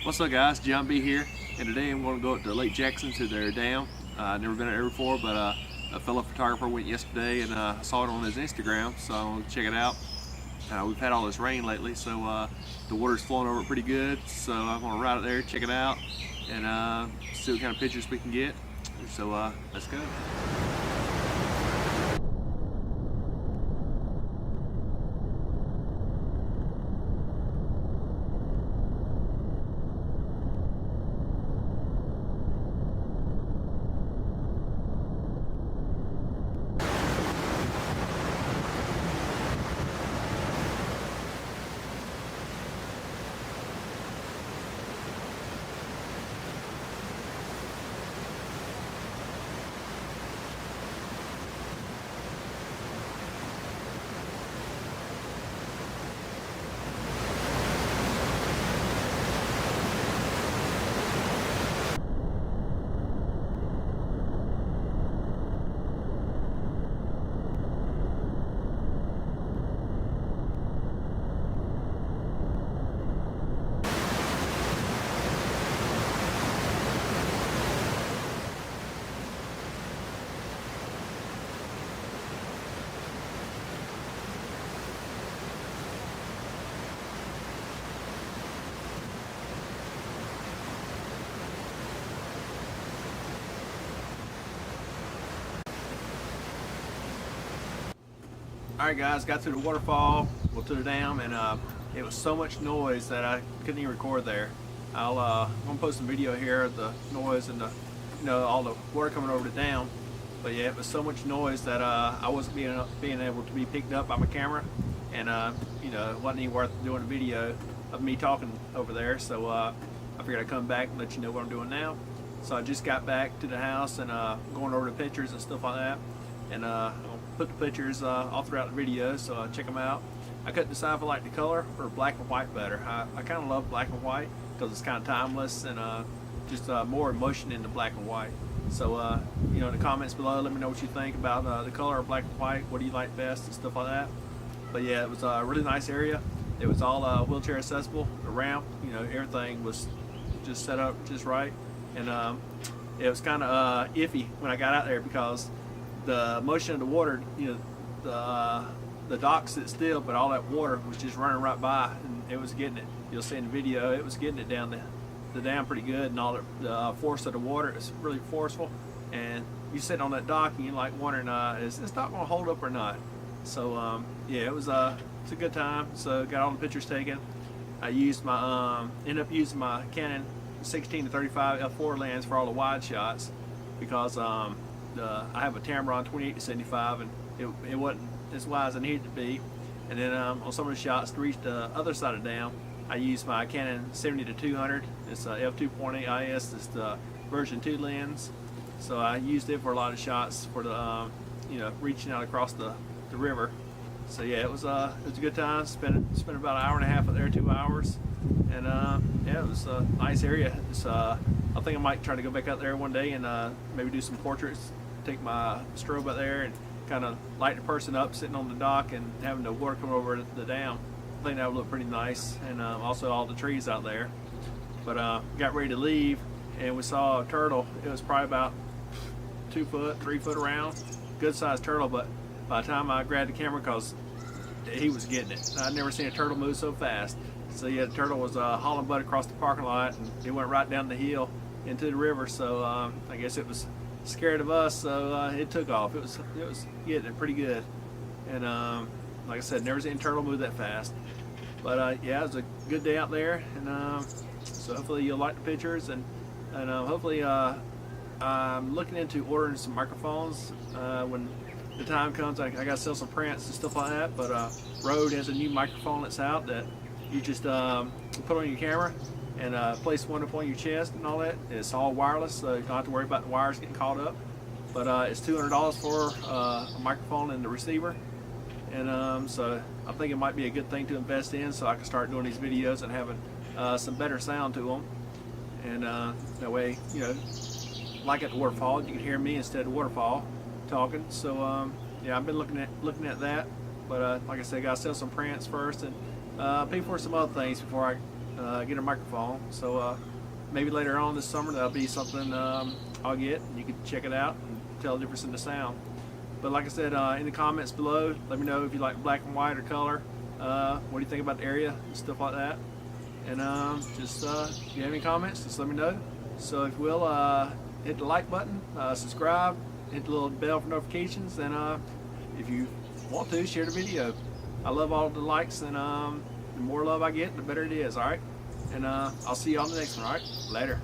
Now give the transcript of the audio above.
What's up guys, John B here, and today I'm going to go up to Lake Jackson to their dam. I've never been there before, but a fellow photographer went yesterday and I saw it on his Instagram, so I'm going to check it out. We've had all this rain lately, so the water's flowing over it pretty good, so I'm going to ride it there, check it out, and see what kind of pictures we can get. So let's go. Alright guys, got to the waterfall, well to the dam, and it was so much noise that I couldn't even record there. I'm gonna post some video here of the noise and all the water coming over the dam. But yeah, it was so much noise that I wasn't being able to be picked up by my camera, and it wasn't even worth doing a video of me talking over there. So I figured I'd come back and let you know what I'm doing now. So I just got back to the house and going over the pictures and stuff like that, and I'll put the pictures all throughout the video, so check them out. I couldn't decide if I like the color or black and white better. I kind of love black and white because it's kind of timeless and just more emotion in the black and white. So in the comments below, let me know what you think about the color of black and white. What do you like best and stuff like that. But yeah, it was a really nice area. It was all wheelchair accessible. The ramp, everything was just set up just right, and it was kind of iffy when I got out there because the motion of the water, the dock sit still, but all that water was just running right by, and it was getting it. You'll see in the video, it was getting it down the dam pretty good, and all the force of the water is really forceful. And you sit on that dock and you're like wondering, is this dock gonna hold up or not? So yeah, it's a good time. So got all the pictures taken. I used my ended up using my Canon 16 to 35 f4 lens for all the wide shots because I have a Tamron 28 to 75, and it wasn't as wide as I needed to be. And then on some of the shots to reach the other side of the dam, I used my Canon 70 to 200. It's a f2.8 IS. It's the version 2 lens. So I used it for a lot of shots for the reaching out across the river. So yeah, it was a good time. Spent about an hour and a half up there, 2 hours, and yeah, it was a nice area. I think I might try to go back out there one day and maybe do some portraits. Take my strobe out there and kind of light the person up sitting on the dock and having the water come over the dam. I think that would look pretty nice, and also all the trees out there. But got ready to leave and we saw a turtle. It was probably about 2 foot, 3 foot around, good sized turtle. But by the time I grabbed the camera, because he was getting it, I'd never seen a turtle move so fast. So yeah, the turtle was hauling butt across the parking lot, and it went right down the hill into the river. So I guess it was scared of us, so it took off. It was getting it pretty good, and like I said, never seen a turtle move that fast. But yeah, it was a good day out there, and so hopefully you'll like the pictures, and hopefully I'm looking into ordering some microphones when the time comes. I gotta sell some prints and stuff like that. But Rode has a new microphone that's out that you just put on your camera and place one up on your chest and all that. It's all wireless, so you don't have to worry about the wires getting caught up. But it's $200 for a microphone and the receiver, and so I think it might be a good thing to invest in, so I can start doing these videos and having some better sound to them. And that way, like at the waterfall, you can hear me instead of the waterfall talking. So yeah, I've been looking at that. But like I said, I gotta sell some prints first and pay for some other things before I get a microphone. So maybe later on this summer that'll be something I'll get, and you can check it out and tell the difference in the sound. But like I said, in the comments below, let me know if you like black and white or color. What do you think about the area and stuff like that? And just if you have any comments, just let me know. So if you will, hit the like button, subscribe, hit the little bell for notifications, and if you want to, share the video. I love all the likes, and the more love I get, the better it is. All right, and I'll see you on the next one. All right, later.